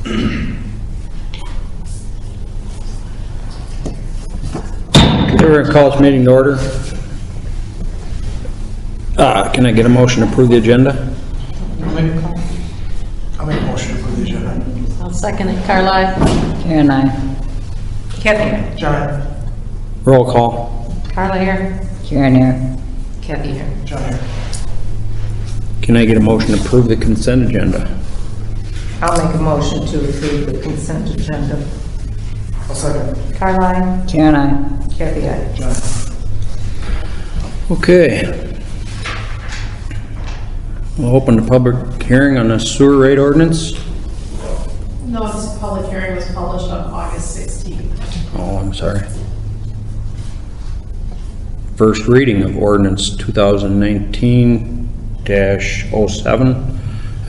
We're going to call this meeting to order. Can I get a motion to approve the agenda? I'll make a motion to approve the agenda. I'll second it. Carly? Karen, I. Kathy? John. Roll call. Carly here. Karen here. Kathy here. John here. Can I get a motion to approve the consent agenda? I'll make a motion to approve the consent agenda. I'll second. Carly? Karen, I. Kathy, aye. John. Okay. We'll open the public hearing on the sewer rate ordinance. Notice of public hearing was published on August 16th. Oh, I'm sorry. First reading of ordinance 2019-07,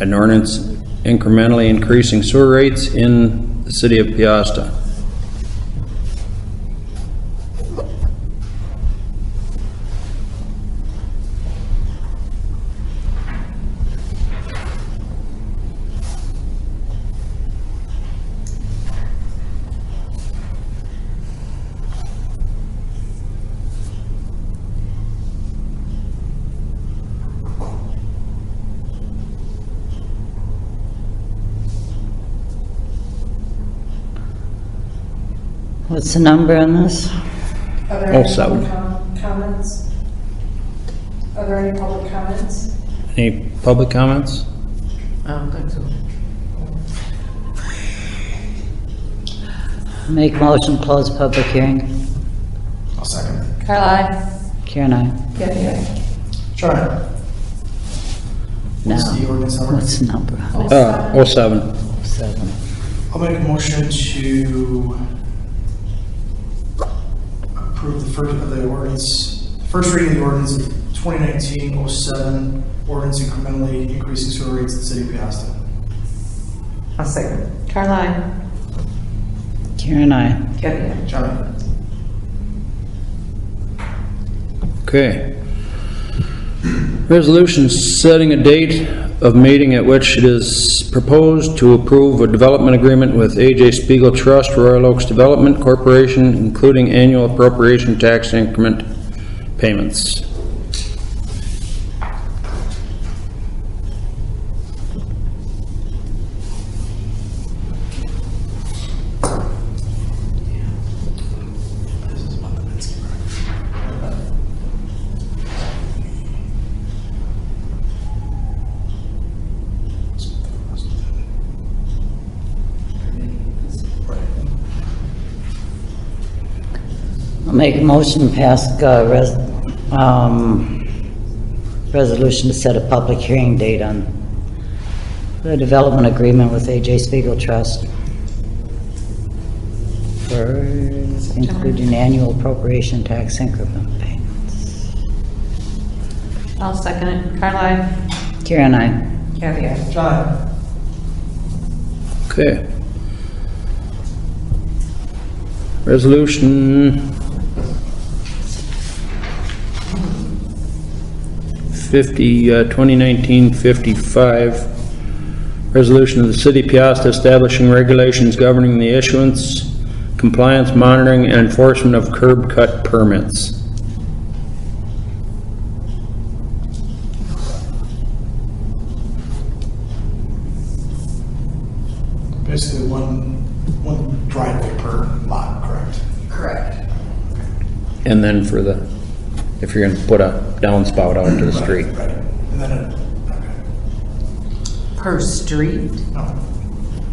an ordinance incrementally increasing sewer rates in the city of Peosta. What's the number on this? Are there any 07. public comments? Are there any public comments? Any public comments? I don't think so. Make motion, close public hearing. I'll second. Carly? Karen, I. Kathy, aye. John. What's the ordinance number? What's the number? 07. 7. I'll make a motion to approve the first of the ordinance, first reading of the ordinance of 2019-07, ordinance incrementally increasing sewer rates in the city of Peosta. I'll second. Carly? Karen, I. Kathy, aye. John. Okay. Resolution setting a date of meeting at which it is proposed to approve a development agreement with A.J. Spiegel Trust, Royal Oaks Development Corporation, including annual appropriation tax increment payments. I'll make a motion to pass resolution to set a public hearing date on the development agreement with A.J. Spiegel Trust for including annual appropriation tax increment payments. I'll second it. Carly? Karen, I. Kathy, aye. John. Okay. Resolution 2019-55, resolution of the City of Peosta establishing regulations governing the issuance, compliance, monitoring, and enforcement of curb cut permits. Basically one driveway per lot, correct? Correct. And then for the, if you're going to put a downspout out to the street. Right. And then, okay. Per street? No.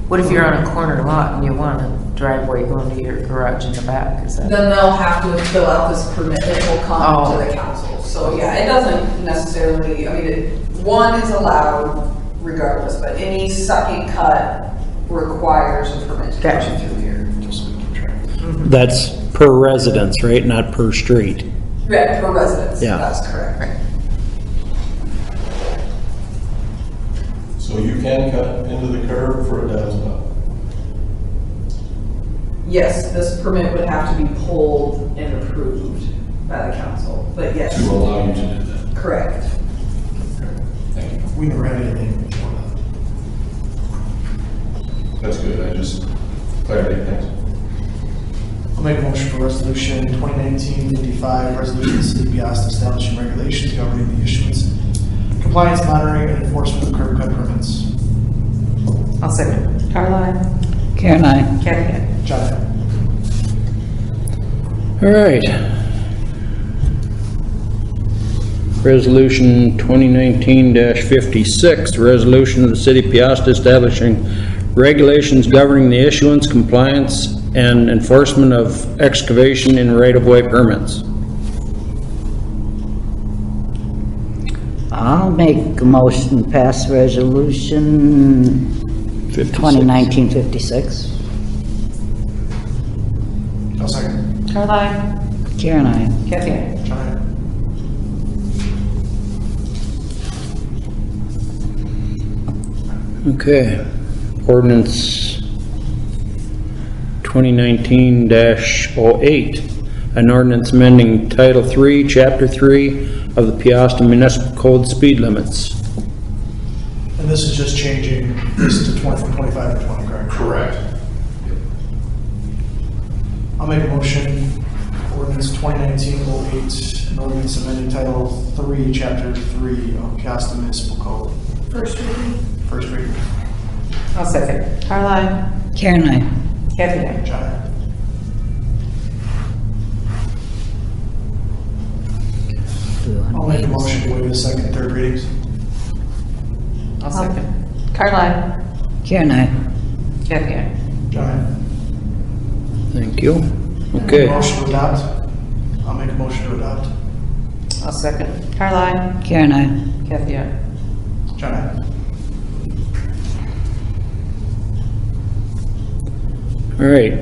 What if you're on a corner lot and you want a driveway going to your garage in the back? Is that? Then they'll have to fill out this permit that will come Oh. to the council. So yeah, it doesn't necessarily, I mean, one is allowed regardless, but any second cut requires a permit to Gotcha. go through here. Just so we keep track. That's per residence, right? Not per street. Yeah, per residence, Yeah. that's correct. So you can cut into the curb for a downspout? Yes, this permit would have to be pulled and approved by the council, but yes. To allow you to do that? Correct. Thank you. We never had anything before That's good, I just, clarity, thanks. I'll make a motion for resolution 2019-55, resolution of the city of Peosta establishing regulations governing the issuance, compliance, monitoring, and enforcement of curb cut permits. I'll second. Caroline? Karen, I. Kathy, aye. John, aye. All right. Resolution 2019-56, resolution of the city of Peosta establishing regulations governing the issuance, compliance, and enforcement of excavation in right-of-way permits. I'll make a motion to pass resolution 56. 2019-56. I'll second. Caroline? Karen, I. Kathy, aye. John, aye. Okay. Ordinance 2019-08, an ordinance amending Title 3, Chapter 3 of the Peosta Municipal Code speed limits. And this is just changing this to 20 from 25 to 20, correct? Correct. I'll make a motion, ordinance 2019-08, an ordinance amending Title 3, Chapter 3 of Peosta Municipal Code. First reading. First reading. I'll second. Caroline? Karen, I. Kathy, aye. John, aye. I'll make a motion to waive the second and third readings. I'll second. Caroline? Karen, I. Kathy, aye. John, aye. Thank you. Okay. Motion to adopt. I'll make a motion to adopt. I'll second. Caroline? Karen, I. Kathy, aye. John, aye. All right.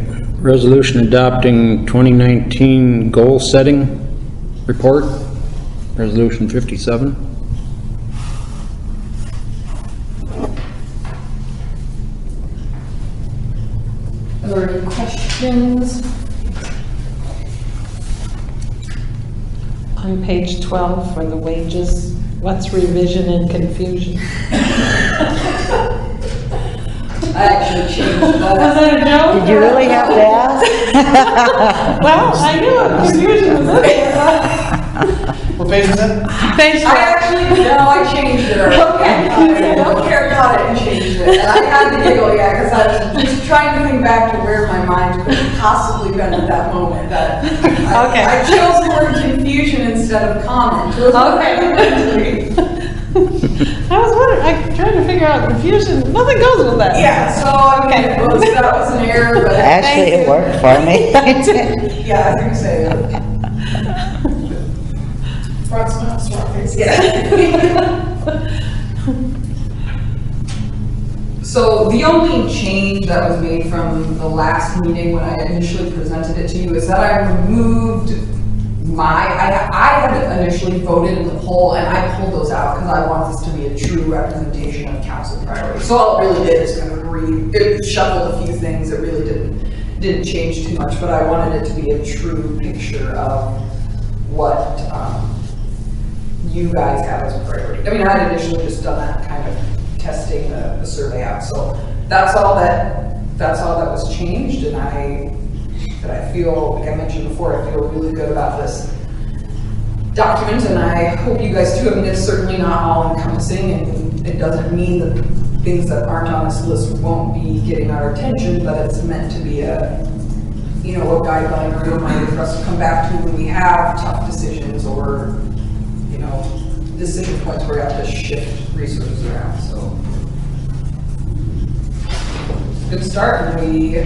Resolution adopting 2019 goal setting report. Resolution 57. Are there any questions? On page 12 for the wages, what's revision and confusion? I actually changed Was that. that a joke? Did you really have to ask? Well, I knew it, confusion was in there. What page is that? Page I 12. actually, no, I changed it already. Okay. I got it and changed it. And I had to giggle, yeah, because I was just trying to think back to where my mind could have possibly been at that moment. That Okay. I chose the word confusion instead of comment. It was Okay. I was wondering, I'm trying to figure out confusion, nothing goes with that. Yeah, so I mean, that was an error, but. Actually, it worked for me. Yeah, I think so. Front smile, smart face. Yeah. So the only change that was made from the last meeting when I initially presented it to you is that I removed I had initially voted in the poll and I pulled those out because I want this to be a true representation of council priorities. So all it really did is kind of it shuffled a few things. It really didn't change too much, but I wanted it to be a true picture of what you guys have as a priority. I mean, I had initially just done that kind of testing the survey out. So that's all that was changed, and I feel, like I mentioned before, I feel really good about this document, and I hope you guys too. I mean, it's certainly not all encompassing, and it doesn't mean that things that aren't on this list won't be getting our attention, but it's meant to be a guideline or a reminder for us to come back to when we have tough decisions or, decision points where we have to shift resources around. So, good start, and we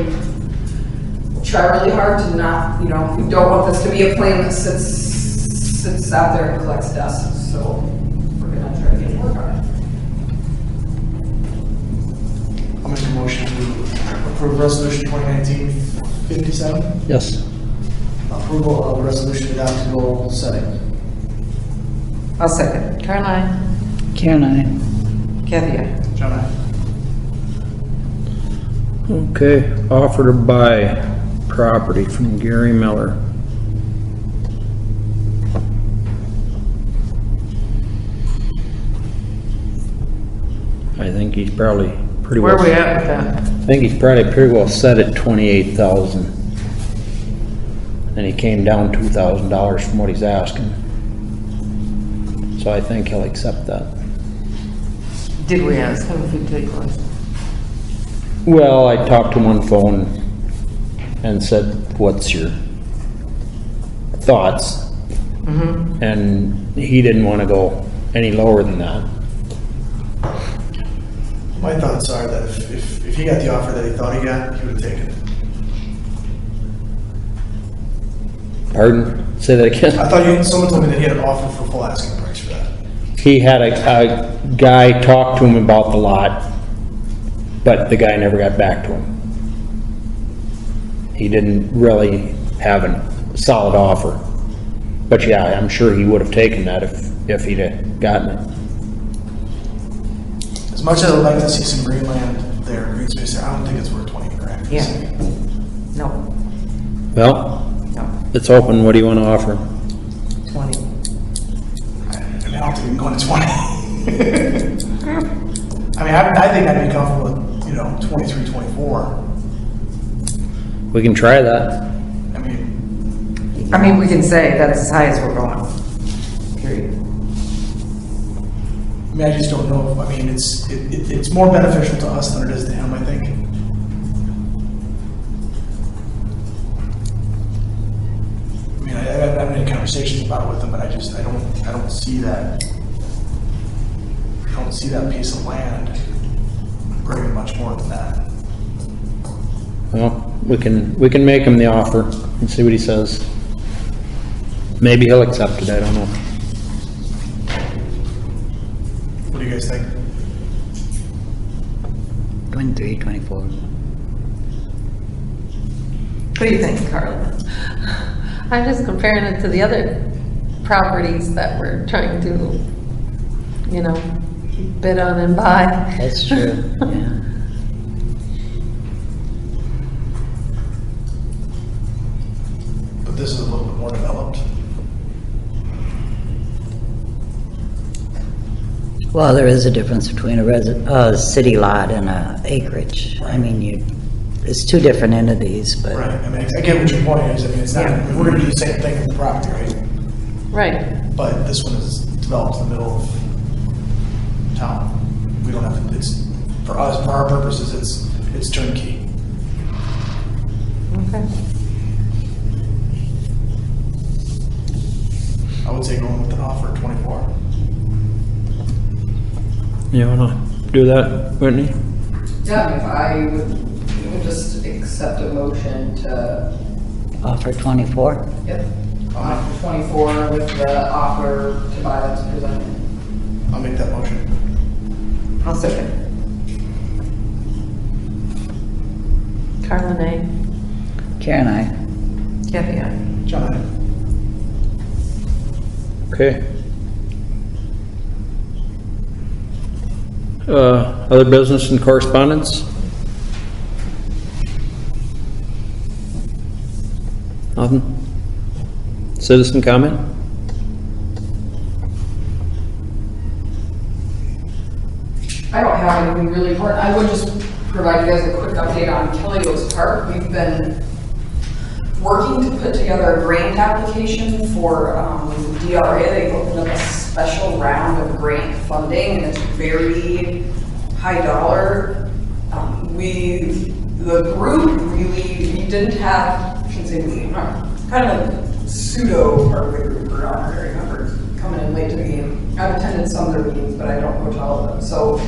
try really hard to not, we don't want this to be a plan that sits out there and collects dust. So we're gonna try to get work on it. I'll make a motion to approve resolution 2019-57. Yes. Approval of resolution adopting goal setting. I'll second. Caroline? Karen, I. Kathy, aye. John, aye. Okay. Offer to buy property from Gary Miller. I think he's probably pretty well. Where are we at with that? I think he's probably pretty well set at 28,000. And he came down $2,000 from what he's asking. So I think he'll accept that. Did we ask him if he'd take less? Well, I talked to him on phone and said, what's your thoughts? Mm-hmm. And he didn't want to go any lower than that. My thoughts are that if he got the offer that he thought he got, he would have taken it. Pardon? Say that again? I thought someone told me that he had an offer for full asking price for that. He had a guy talk to him about the lot, but the guy never got back to him. He didn't really have a solid offer. But yeah, I'm sure he would have taken that if he'd have gotten it. As much as I'd like to see some green land there, green space there, I don't think it's worth 20 grand. Yeah. No, Well, no, it's open. What do you want to offer? 20. I mean, I don't think we can go into 20. I mean, I think I'd be comfortable with, 23, 24. We can try that. I mean, we can say that's as high as we're going, period. I mean, I just don't know. I mean, it's more beneficial to us than it is to him, I think. I mean, I haven't had any conversations about it with him, but I don't see that. I don't see that piece of land bringing much more than that. Well, we can make him the offer and see what he says. Maybe he'll accept it. I don't know. What do you guys think? 23, 24. What do you think, Carla? I'm just comparing it to the other properties that we're trying to, bid on and buy. That's true, yeah. But this is a little bit more developed. Well, there is a difference between a city lot and a acreage. I mean, it's two different entities, but. Right. I mean, I get what your point is. I mean, it's not. I mean, we're going to do the same thing with the property, right? Right. But this one is developed in the middle of town. We don't have to. It's for us, for our purposes. It's turnkey. Okay. I would say going with an offer of 24. You want to do that, Whitney? Yeah, if I would just accept a motion to, Offer 24? yep, offer 24 with the offer to buy that's presented. I'll make that motion. I'll second. Carla, nay. Karen, I. Kathy, aye. John, Okay. Other business and correspondence? Nothing? Citizen comment? I don't have anything really important. I would just provide you guys a quick update on Kelly Oaks Park. We've been working to put together a grant application for DRA. They've opened up a special round of grant funding, and it's very high dollar. The group really, we didn't have, I shouldn't say we, kind of like pseudo part of the group around our area members coming in late to the game. I've attended some of their meetings, but I don't go to all of them. So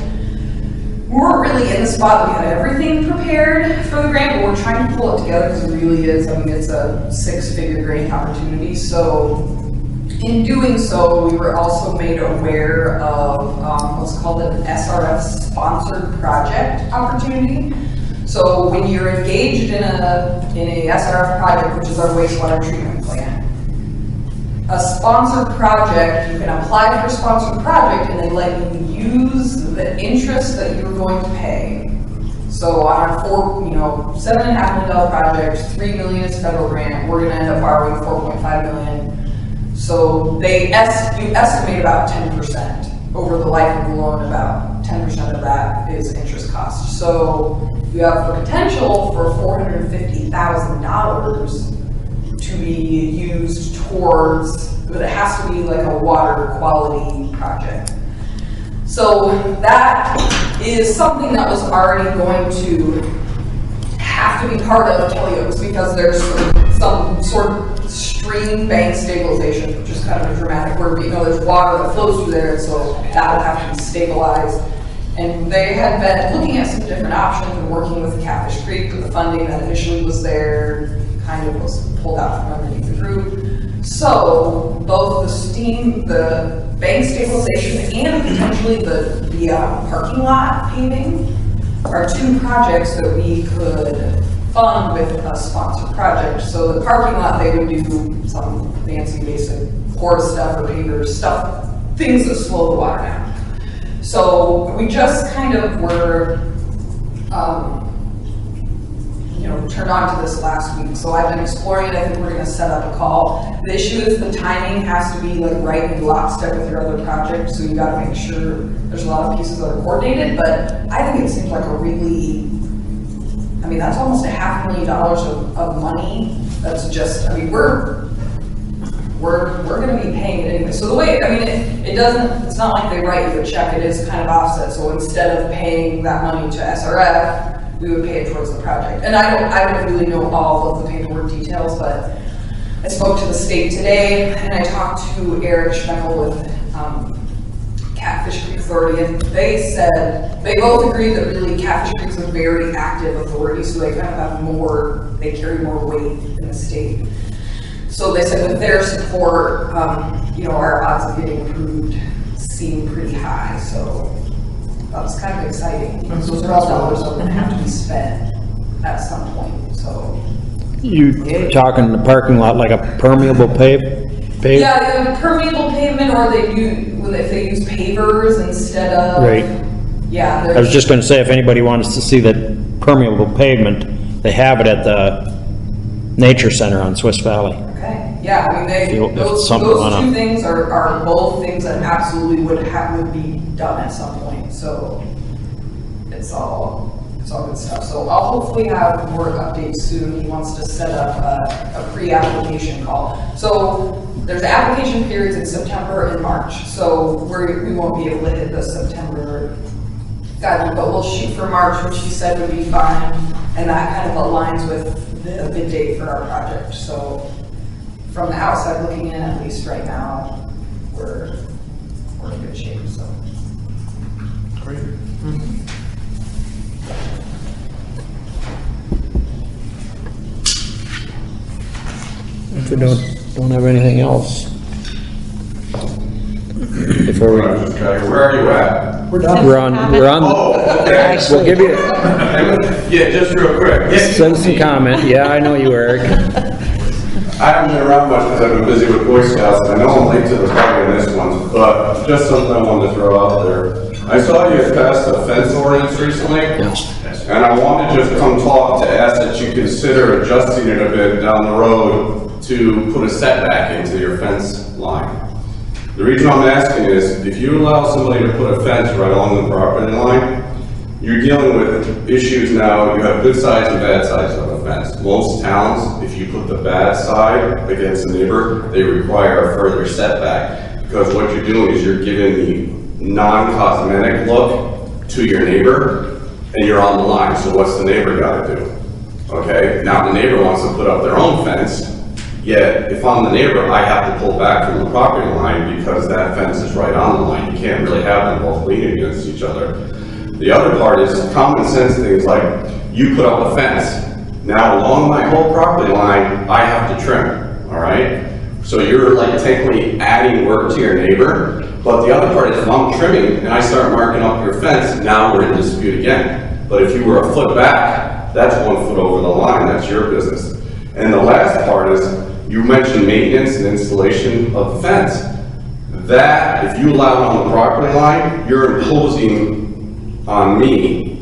we weren't really in the spot that we had everything prepared for the grant, but we're trying to pull it together because it really is, it's a 6-figure grant opportunity. So in doing so, we were also made aware of what's called an SRF sponsored project opportunity. So when you're engaged in a SRF project, which is our wastewater treatment plant, a sponsored project, you can apply for a sponsored project and they let you use the interest that you're going to pay. So on our $7.5 million project, $3 million is federal grant, we're gonna end up borrowing $4.5 million. So you estimate about 10% over the life of the loan, about 10% of that is interest cost. So you have the potential for $450,000 to be used towards, but it has to be like a water quality project. So that is something that was already going to have to be part of Peosta because there's some sort of stream bank stabilization, which is kind of a dramatic word, but you know, there's water that flows through there, so that will have to be stabilized. And they had been looking at some different options and working with Catfish Creek with the funding that initially was there, kind of was pulled out from underneath the group. So both the bank stabilization and potentially the parking lot paving are two projects that we could fund with a sponsored project. So the parking lot, they would do some fancy basic core stuff or pavers stuff, things that slow the water down. So we just kind of were, turned on to this last week. So I've been exploring it. I think we're going to set up a call. The issue is the timing has to be like right in lockstep with your other project. So you got to make sure there's a lot of pieces that are coordinated. But I think it seems like a really, that's almost $500,000 of money. That's just, we're going to be paying it anyway. So the way, it doesn't, it's not like they write you a check, it is kind of offset. So instead of paying that money to SRF, we would pay it towards the project. And I don't really know all of the paperwork details, but I spoke to the state today and I talked to Eric Schmeckel with Catfish Creek Authority, and they said, they both agree that really Catfish Creek is a very active authority, so they kind of have they carry more weight in the state. So they said with their support, our odds of getting approved seem pretty high. So that's kind of exciting. And so Those dollars are going to have to be spent at some point. So You talking the parking lot like a permeable pave? yeah, the permeable pavement, or if they use pavers instead of Right. Yeah, I was just going to say, if anybody wants to see the permeable pavement, they have it at the Nature Center on Swiss Valley. Okay, yeah, those something two things are both things that absolutely would be done at some point. So it's all good stuff. So I'll hopefully have more updates soon. He wants to set up a pre-application call. So there's application periods in September and March. So we won't be able to hit the September guideline, but we'll shoot for March, which he said would be fine. And that kind of aligns with the bid date for our project. So from the outside looking in, at least right now, we're in good shape. So Great. If we don't have anything else. Before we, Where are you at? We're done. we're on, Oh, okay. we'll give you Yeah, just real quick. citizen comment. Yeah, I know you, Eric. I haven't been around much because I've been busy with Boy Scouts. I know I'm late to the party on this one, but just something I wanted to throw out there. I saw you had passed a fence ordinance recently. Yes. And I wanted to just come talk to ask that you consider adjusting it a bit down the road to put a setback into your fence line. The reason I'm asking is, if you allow somebody to put a fence right along the property line, you're dealing with issues now. You have good sides and bad sides of a fence. Most towns, if you put the bad side against the neighbor, they require a further setback, because what you're doing is you're giving the non-cosmetic look to your neighbor, and you're on the line. So what's the neighbor got to do? Okay, now the neighbor wants to put up their own fence, yet if I'm the neighbor, I have to pull back from the property line because that fence is right on the line. You can't really have them both leaning against each other. The other part is common sense things like, you put up a fence, now along my whole property line, I have to trim, all right? So you're like technically adding work to your neighbor, but the other part is if I'm trimming and I start marking up your fence, now we're in dispute again. But if you were a foot back, that's 1 foot over the line, that's your business. And the last part is, you mentioned maintenance and installation of the fence. That, if you allow it on the property line, you're imposing on me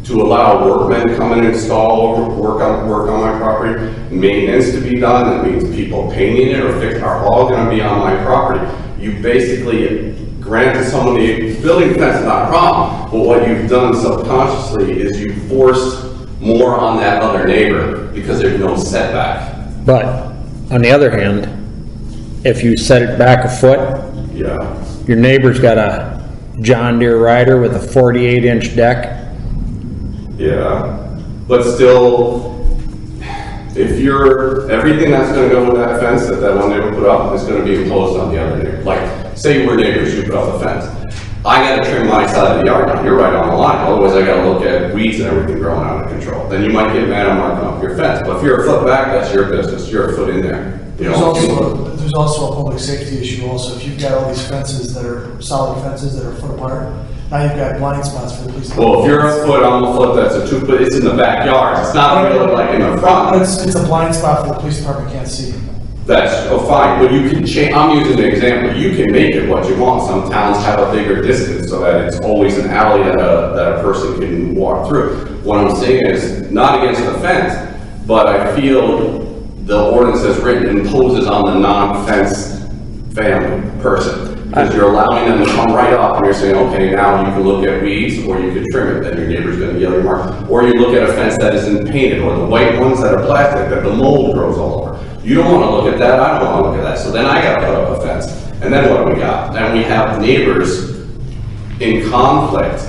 to allow workmen to come in and install work on my property, maintenance to be done. That means people painting it or fixing are all going to be on my property. You basically granted someone the building fence is not a problem, but what you've done subconsciously is you forced more on that other neighbor because there's no setback. But, on the other hand, if you set it back a foot, Yeah. your neighbor's got a John Deere rider with a 48-inch deck. Yeah, but still, if you're, everything that's gonna go with that fence that that one neighbor put up is gonna be imposed on the other neighbor. Like, say we're neighbors, you put up a fence. I gotta trim my side of the yard now, you're right on the line, otherwise I gotta look at weeds and everything growing out of control. Then you might get mad I'm marking up your fence, but if you're a foot back, that's your business, you're a foot in there. You There's know, also a public safety issue also. If you've got all these fences that are solid fences that are a foot apart, now you've got blind spots for the police. well, if you're a foot on the foot, that's a 2 foot, it's in the backyard, it's not really like in the front. It's a blind spot for the police department can't see. That's, oh, fine, but you can change, I'm using an example, you can make it what you want. Some towns have a bigger distance so that it's always an alley that a person can walk through. What I'm saying is, not against the fence, but I feel the ordinance as written imposes on the non-fence family person. Because you're allowing them to come right up and you're saying, okay, now you can look at weeds or you can trim it, then your neighbor's gonna yell your mark. Or you look at a fence that isn't painted, or the white ones that are plastic, that the mold grows all over. You don't wanna look at that, I don't wanna look at that, so then I gotta put up a fence. And then what do we got? Then we have neighbors in conflict,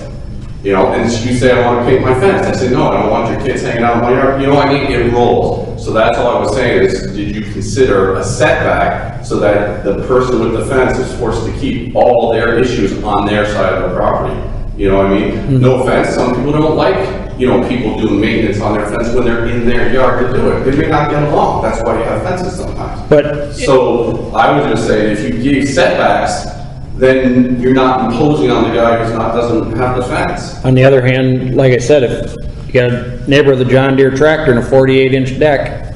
you know, and you say, I wanna paint my fence. I say, no, I don't want your kids hanging out in my yard. You know, I mean, it rolls. So that's all I was saying is, did you consider a setback so that the person with the fence is forced to keep all their issues on their side of the property? You know what I mean? No offense, some people don't like, you know, people doing maintenance on their fence when they're in their yard to do it. They may not get along, that's why you have fences sometimes. But, So, I was just saying, if you gave setbacks, then you're not imposing on the guy who's not, doesn't have the fence. on the other hand, like I said, if you got a neighbor with a John Deere tractor and a 48-inch deck,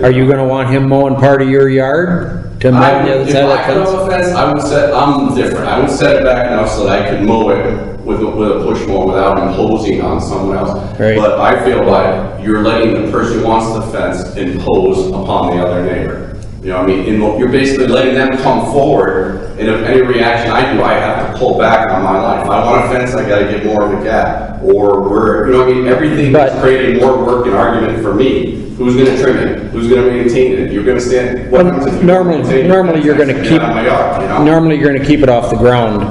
are you gonna want him mowing part of your yard to mow on the other side of If I put the up a fence, I would set, I'm different, I would set it back enough so that I could mow it with a push mower without imposing on someone else. Right. But I feel like you're letting the person who wants the fence impose upon the other neighbor. You know what I mean? You're basically letting them come forward, and if any reaction I do, I have to pull back on my line. If I want a fence, I gotta get more of a gap, or you know what I mean? Everything But- is creating more work and argument for me. Who's gonna trim it? Who's gonna maintain it? You're gonna stand, what happens if you Normally- maintain it? normally you're gonna Get keep- out of my yard, you know? Normally, you're gonna keep it off the ground.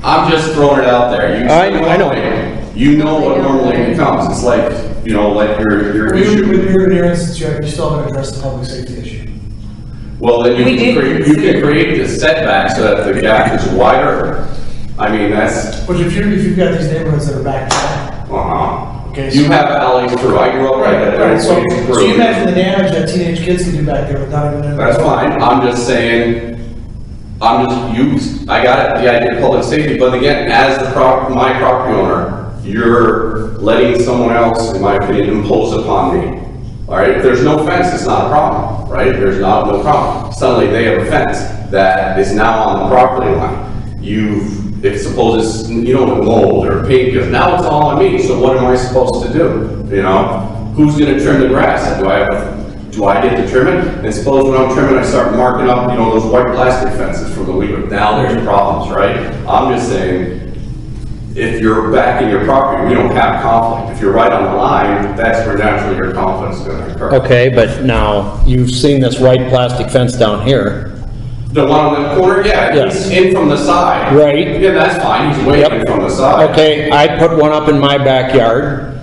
I'm just throwing it out there. I know. You know what normally becomes. It's like, you know, like your issue. With your instance, you still haven't addressed the public safety issue. Well, then We did you can create the setback so that the gap is wider. I mean, that's, But if you've got these neighborhoods that are back, okay. you have alleys through. I grew up right at Right, so through. you imagine the damage that teenage kids can do back there without even. That's fine. I'm just saying, I got it, the idea of public safety, but again, as my property owner, you're letting someone else, in my opinion, impose upon me. All right, if there's no fence, it's not a problem, right? There's no problem. Suddenly they have a fence that is now on the property line. If suppose it's, you know, mold or paint, because now it's all on me, so what am I supposed to do? You know, who's gonna trim the grass? Do I get to trim it? And suppose when I'm trimming, I start marking up, you know, those white plastic fences from the weed. Now there's problems, right? I'm just saying, if you're back in your property, we don't have conflict. If you're right on the line, that's where naturally your conflict's gonna occur. Okay, but now, you've seen this white plastic fence down here. The one on the corner, yeah, Yes. he's in from the side. Right. Yeah, that's fine, he's way Yep. in from the side. Okay, I put one up in my backyard,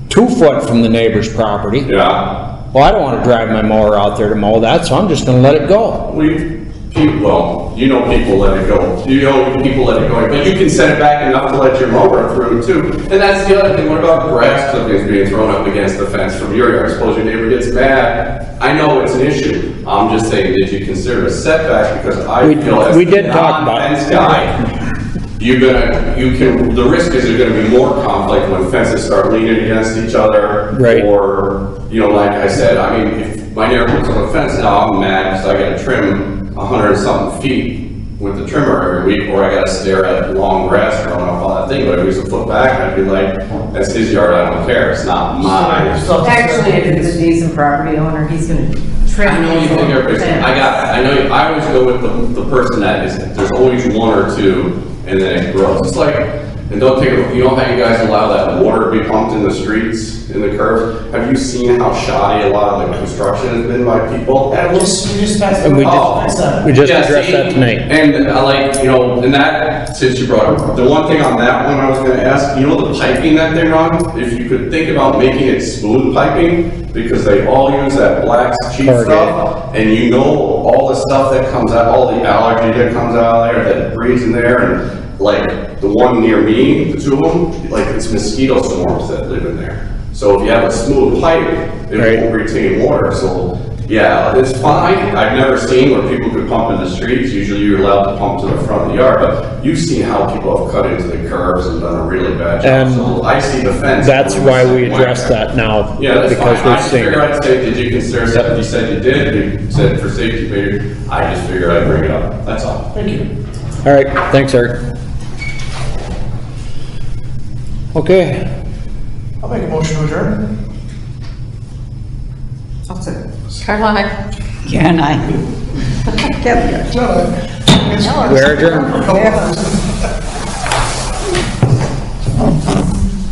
2 foot from the neighbor's property. Yeah. Well, I don't wanna drive my mower out there to mow that, so I'm just gonna let it go. You know people let it go. You know people let it go, but you can set it back enough to let your mower through too. And that's the other thing, what about grass clippings being thrown up against the fence from your yard? Suppose your neighbor gets mad. I know it's an issue. I'm just saying, did you consider a setback? Because I feel as we a did talk about it. non-fence guy, the risk is there's gonna be more conflict when fences start leaning against each other. Right. Or, you know, like I said, I mean, if my neighbor puts up a fence, now I'm mad because I gotta trim 100 and something feet with the trimmer every week, or I gotta stare at long grass growing up up on that thing, but if he was a foot back, I'd be like, that's his yard, I don't care, it's not mine. So- Actually, if it's a decent property owner, he's gonna trim. I know you think everybody's, I got that, I know, I always go with the person that is, there's always one or two, and then it grows. It's like, and don't take, you know how you guys allow that water to be pumped in the streets, in the curbs? Have you seen how shoddy a lot of the construction has been by people? Yeah, we just passed. And we Oh. We just Yeah, addressed see, that tonight. And I like, you know, and that, since you brought it up, the one thing on that one I was gonna ask, you know the piping that they run? If you could think about making it smooth piping, because they all use that black cheap Corrugated. stuff, and you know all the stuff that comes out, all the allergy that comes out of there, that breeds in there, and like the one near me, the two of them, like it's mosquito swarms that live in there. So if you have a smooth pipe, it Right. won't retain water, so, yeah, it's fine. I've never seen where people could pump in the streets, usually you're allowed to pump to the front of the yard, but you've seen how people have cut into the curbs and done a really bad job, And so I see the fence. That's going why the we same way. addressed that now. Yeah, that's fine, Because I we've just seen figured it. I'd say, did you consider that, you said you did, you said for safety, maybe, I just figured I'd bring it up, that's all. Thank you. All right, thanks, Eric. Okay, I'll make a motion to adjourn. I'll say. Carla, Karen, I. John, it's hard. we're adjourned. Yeah.